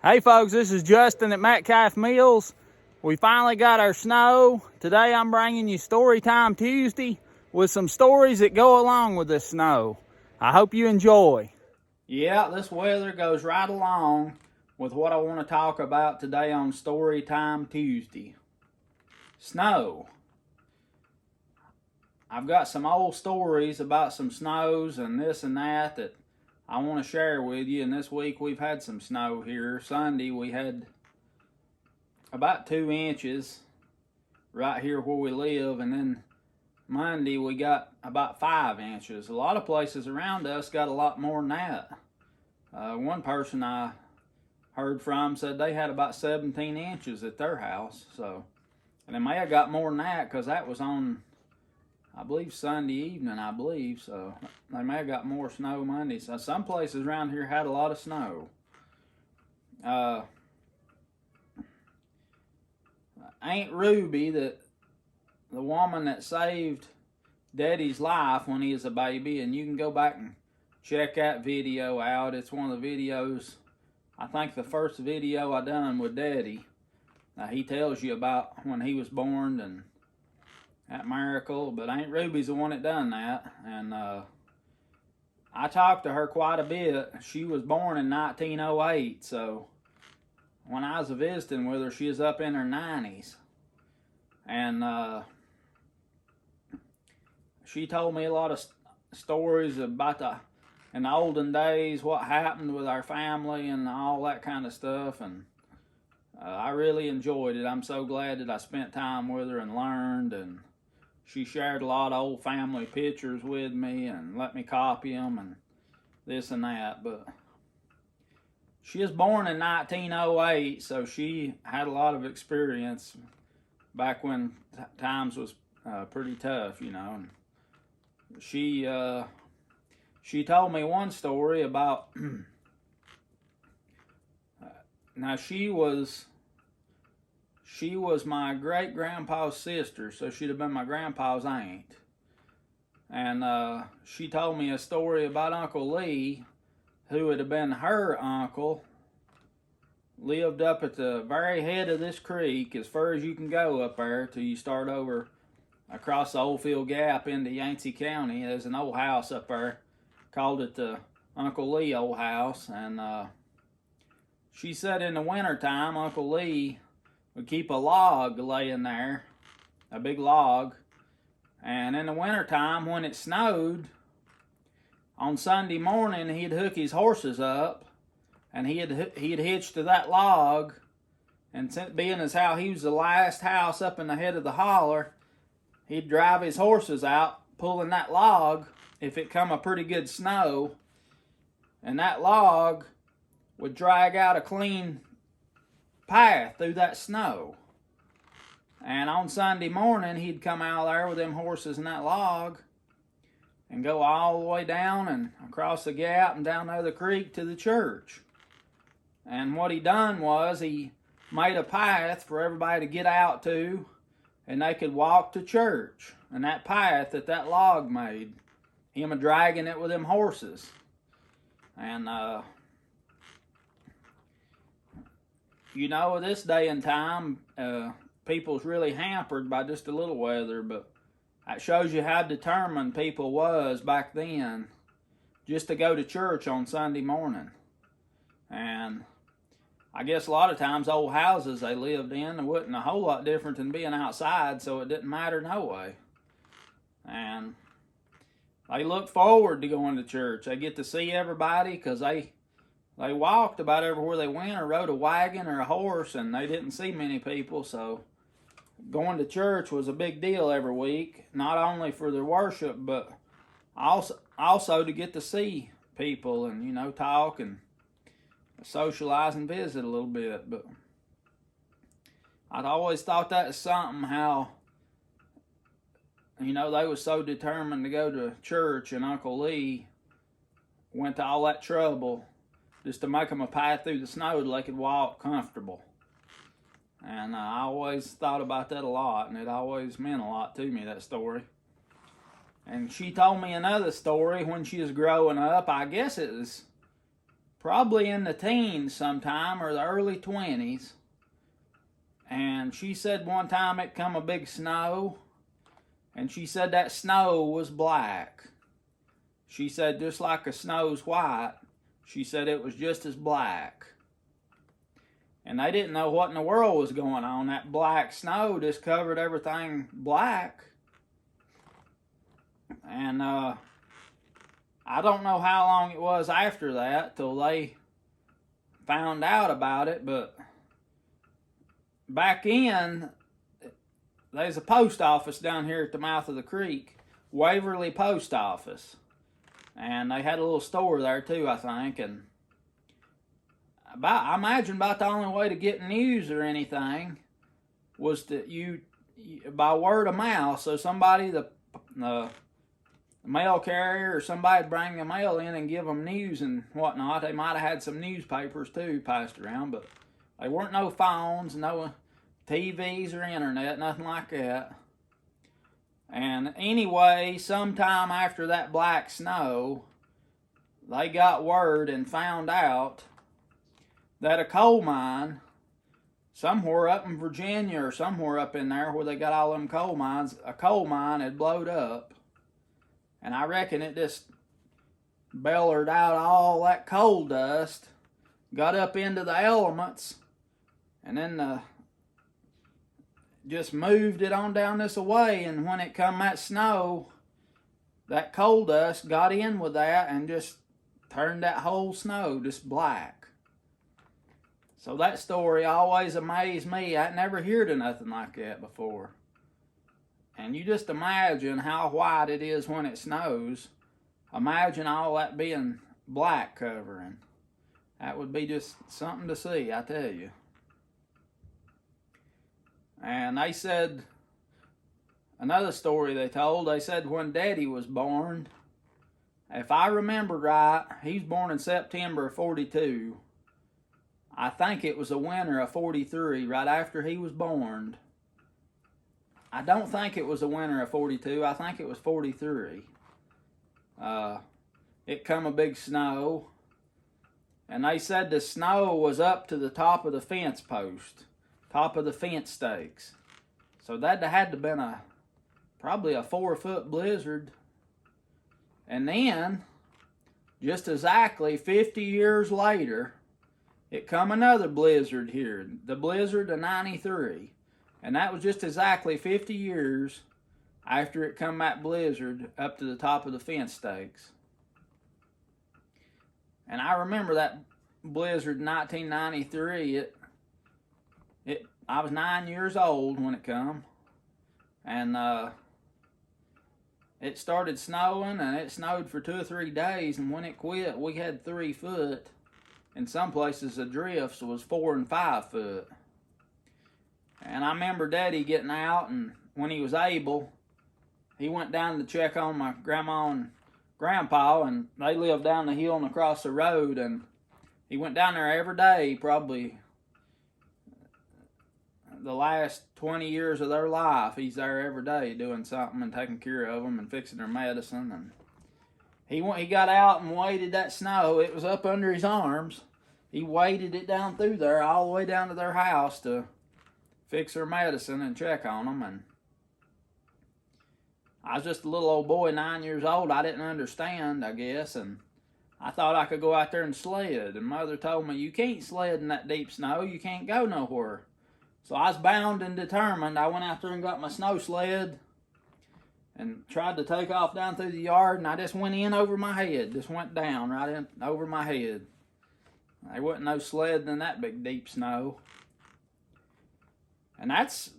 Hey folks, this is Justin at Metcalf Mills. We finally got our snow. Today I'm bringing you Storytime Tuesday with some stories that go along with this snow. I hope you enjoy. Yeah, this weather goes right along with what I want to talk about today on Storytime Tuesday. Snow. I've got some old stories about some snows and this and that I want to share with you. And this week we've had some snow here. Sunday we had about 2 inches right here where we live, and then Monday we got about 5 inches. A lot of places around us got a lot more than that. One person I heard from said they had about 17 inches at their house. So, and they may have got more than that because that was on, I believe, Sunday evening, I believe. So they may have got more snow Monday. So some places around here had a lot of snow. Aunt Ruby, the woman that saved Daddy's life when he was a baby, and you can go back and check that video out. It's one of the videos, I think the first video I done with Daddy. He tells you about when he was born and that miracle, but Aunt Ruby's the one that done that, and I talked to her quite a bit. She was born in 1908, so when I was visiting with her, she was up in her 90s, and she told me a lot of stories about in the olden days, what happened with our family and all that kind of stuff, and I really enjoyed it. I'm so glad that I spent time with her and learned, and she shared a lot of old family pictures with me and let me copy them and this and that. But she was born in 1908, so she had a lot of experience back when times was pretty tough, you know. And she told me one story about now she was my great-grandpa's sister, so she'd have been my grandpa's aunt. And she told me a story about Uncle Lee, who would have been her uncle, lived up at the very head of this creek, as far as you can go up there till you start over across the Oldfield Gap into Yancey County. There's an old house up there, called it the Uncle Lee old house. And she said in the wintertime, Uncle Lee would keep a log laying there, a big log, and in the wintertime when it snowed, on Sunday morning he'd hook his horses up, and he'd hitch to that log, and being as how he was the last house up in the head of the holler, he'd drive his horses out pulling that log if it come a pretty good snow, and that log would drag out a clean path through that snow. And on Sunday morning he'd come out there with them horses and that log and go all the way down and across the gap and down the other creek to the church. And what he done was he made a path for everybody to get out to, and they could walk to church. And that path that log made, him a-dragging it with them horses. And you know, this day and time, people's really hampered by just a little weather, but that shows you how determined people was back then just to go to church on Sunday morning. And I guess a lot of times old houses they lived in wasn't a whole lot different than being outside, so it didn't matter no way. And they look forward to going to church. They get to see everybody because they walked about everywhere they went, or rode a wagon or a horse, and they didn't see many people. So going to church was a big deal every week, not only for their worship, but also to get to see people and, you know, talk and socialize and visit a little bit. But I'd always thought that was something, how, you know, they was so determined to go to church, and Uncle Lee went to all that trouble just to make them a path through the snow so they could walk comfortable. And I always thought about that a lot, and it always meant a lot to me, that story. And she told me another story when she was growing up. I guess it was probably in the teens sometime, or the early 20s. And she said one time it come a big snow, and she said that snow was black. She said just like a snow's white, she said it was just as black. And they didn't know what in the world was going on. That black snow just covered everything black. And I don't know how long it was after that till they found out about it, but back in, there's a post office down here at the mouth of the creek, Waverly Post Office. And they had a little store there too, I think. And I imagine about the only way to get news or anything was that you by word of mouth. So somebody, the mail carrier or somebody would bring the mail in and give them news and whatnot. They might have had some newspapers too passed around, but there weren't no phones, no TVs or internet, nothing like that. And anyway, sometime after that black snow, they got word and found out that a coal mine, somewhere up in Virginia or somewhere up in there where they got all them coal mines, a coal mine had blowed up. And I reckon it just bellered out all that coal dust, got up into the elements, and then just moved it on down this way. And when it come that snow, that coal dust got in with that and just turned that whole snow just black. So that story always amazed me. I'd never heard of nothing like that before. And you just imagine how white it is when it snows. Imagine all that being black covering. That would be just something to see, I tell you. And they said, another story they told, they said when Daddy was born, if I remember right, he was born in September of 42. I think it was the winter of 43, right after he was born. I don't think it was the winter of 42. I think it was 43. It come a big snow. And they said the snow was up to the top of the fence post. Top of the fence stakes. So that had to have been probably a 4-foot blizzard. And then, just exactly 50 years later, it come another blizzard here. The blizzard of 93. And that was just exactly 50 years after it come that blizzard up to the top of the fence stakes. And I remember that blizzard in 1993. I was 9 years old when it come. And it started snowing, and it snowed for 2 or 3 days. And when it quit, we had 3 foot. In some places, the drifts was 4 and 5 foot. And I remember Daddy getting out, and when he was able, he went down to check on my grandma and grandpa, and they lived down the hill and across the road, and he went down there every day, probably the last 20 years of their life. He's there every day doing something and taking care of them and fixing their medicine. And he got out and waded that snow. It was up under his arms. He waded it down through there all the way down to their house to fix their medicine and check on them. And I was just a little old boy, 9 years old. I didn't understand, I guess, and I thought I could go out there and sled. And Mother told me, you can't sled in that deep snow. You can't go nowhere. So I was bound and determined. I went out there and got my snow sled and tried to take off down through the yard, and I just went in over my head. Just went down right in over my head. There wasn't no sledding in that big deep snow. And that's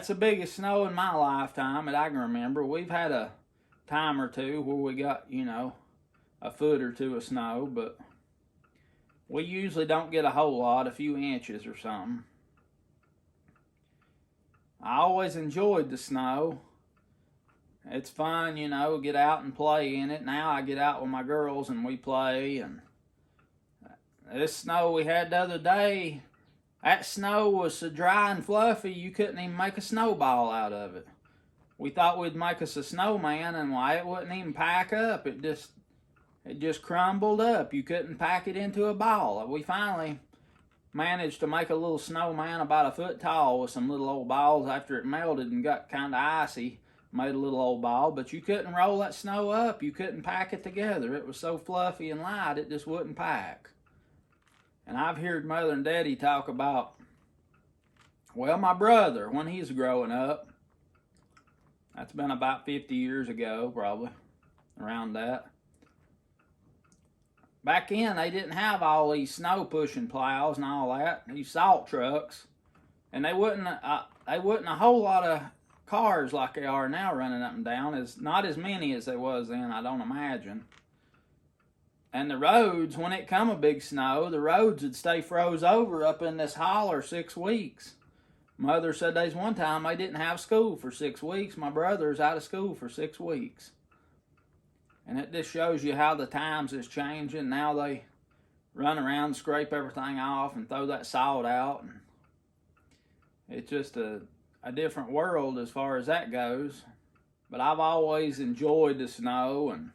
the biggest snow in my lifetime that I can remember. We've had a time or two where we got, a foot or two of snow, but we usually don't get a whole lot, a few inches or something. I always enjoyed the snow. It's fun, get out and play in it. Now I get out with my girls and we play. And this snow we had the other day, that snow was so dry and fluffy you couldn't even make a snowball out of it. We thought we'd make us a snowman, and why it wouldn't even pack up. It It just crumbled up. You couldn't pack it into a ball. We finally managed to make a little snowman about a foot tall with some little old balls after it melted and got kind of icy. Made a little old ball, but you couldn't roll that snow up. You couldn't pack it together. It was so fluffy and light, it just wouldn't pack. And I've heard Mother and Daddy talk about, well, my brother, when he was growing up, that's been about 50 years ago, probably, around that. Back then, they didn't have all these snow pushing plows and all that, these salt trucks, and they wasn't a whole lot of cars like they are now running up and down. Is not as many as there was then, I don't imagine. And the roads, when it come a big snow, the roads would stay froze over up in this holler 6 weeks. Mother said there's one time they didn't have school for 6 weeks. My brother's out of school for 6 weeks. And it just shows you how the times is changing. Now they run around and scrape everything off and throw that salt out. And it's just a different world as far as that goes. But I've always enjoyed the snow, and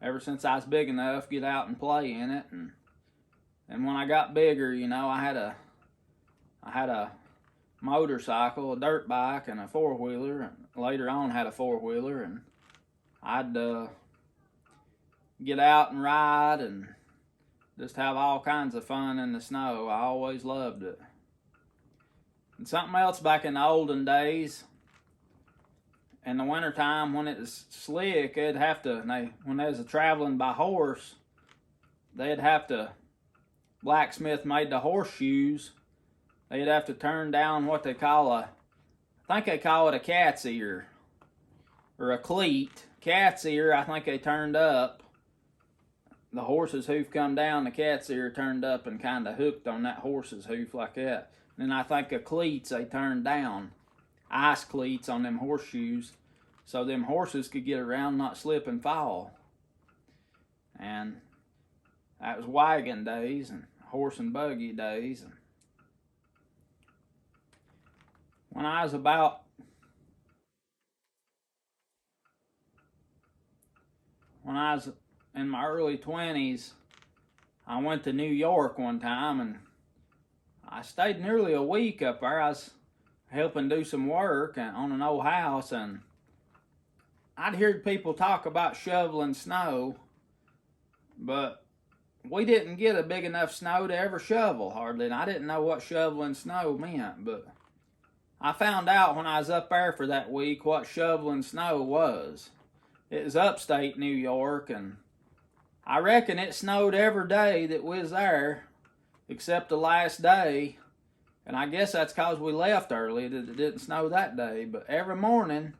ever since I was big enough, get out and play in it. And when I got bigger, you know, I had a motorcycle, a dirt bike, and a four-wheeler. And later on had a four-wheeler, and I'd get out and ride and just have all kinds of fun in the snow. I always loved it. And something else, back in the olden days, in the wintertime when it was slick, they'd have to, when they was traveling by horse, they'd have to, blacksmith made the horseshoes, they'd have to turn down what they call I think they call it a cat's ear, or a cleat. Cat's ear, I think they turned up. The horse's hoof come down, the cat's ear turned up and kind of hooked on that horse's hoof like that. And I think the cleats they turned down, ice cleats on them horseshoes, so them horses could get around, not slip and fall. And that was wagon days and horse and buggy days. And when I was in my early 20s, I went to New York one time, and I stayed nearly a week up there. I was helping do some work on an old house, and I'd heard people talk about shoveling snow, but we didn't get a big enough snow to ever shovel, hardly, and I didn't know what shoveling snow meant, but I found out when I was up there for that week what shoveling snow was. It was upstate New York, and I reckon it snowed every day that we was there, except the last day. And I guess that's because we left early, that it didn't snow that day. But every morning,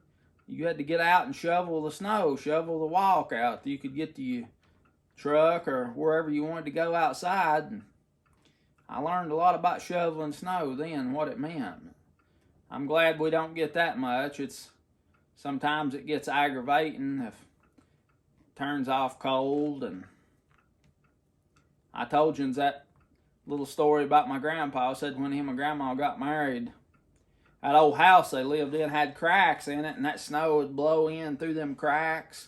you had to get out and shovel the snow, shovel the walk out. You could get to your truck or wherever you wanted to go outside. And I learned a lot about shoveling snow then, what it meant. I'm glad we don't get that much. Sometimes it gets aggravating if turns off cold. And I told you that little story about my grandpa. Said when him and grandma got married, that old house they lived in had cracks in it, and that snow would blow in through them cracks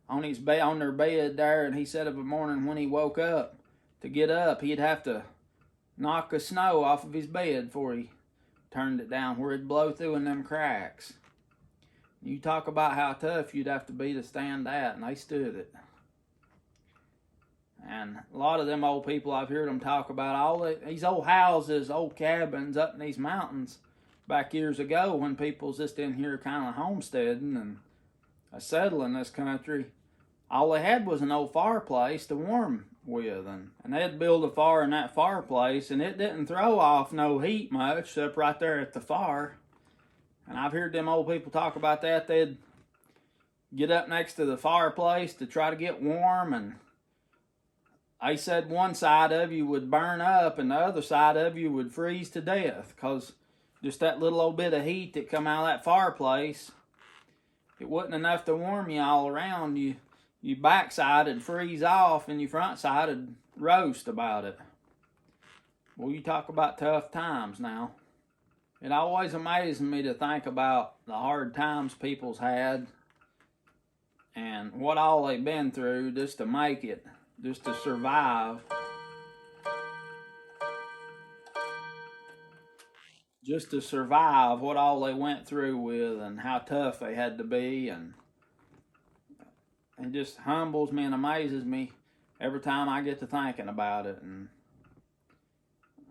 on their bed there. And he said of a morning when he woke up, to get up, he'd have to knock the snow off of his bed before he turned it down, where it'd blow through in them cracks. You talk about how tough you'd have to be to stand that, and they stood it. And a lot of them old people, I've heard them talk about these old houses, old cabins up in these mountains back years ago when people's just in here kind of homesteading and settling this country. All they had was an old fireplace to warm with, and they'd build a fire in that fireplace, and it didn't throw off no heat much, except right there at the fire. And I've heard them old people talk about that. They'd get up next to the fireplace to try to get warm, and they said one side of you would burn up and the other side of you would freeze to death, because just that little old bit of heat that come out of that fireplace, it wasn't enough to warm you all around. Your backside would freeze off and your front side would roast about it. Well, you talk about tough times now. It always amazes me to think about the hard times people's had and what all they've been through just to make it, just to survive. Just to survive, what all they went through with, and how tough they had to be, and it just humbles me and amazes me every time I get to thinking about it. And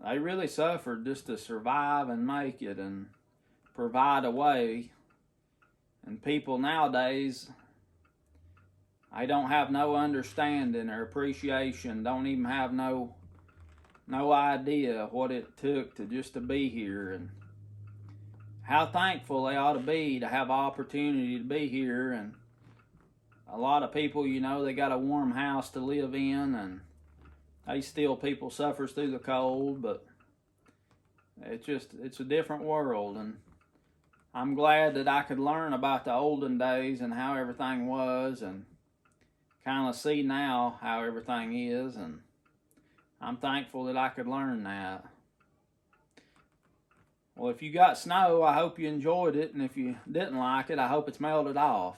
they really suffered just to survive and make it and provide a way. And people nowadays, they don't have no understanding or appreciation, don't even have no idea what it took to just to be here, and how thankful they ought to be to have opportunity to be here. And a lot of people, you know, they got a warm house to live in, and people suffers through the cold, but it's a different world. And I'm glad that I could learn about the olden days and how everything was, and kind of see now how everything is, and I'm thankful that I could learn that. Well, if you got snow, I hope you enjoyed it, and if you didn't like it, I hope it's melted off.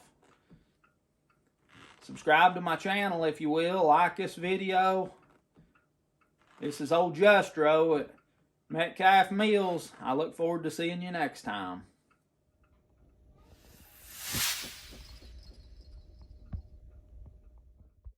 Subscribe to my channel if you will. Like this video. This is old Justro at Metcalf Mills. I look forward to seeing you next time.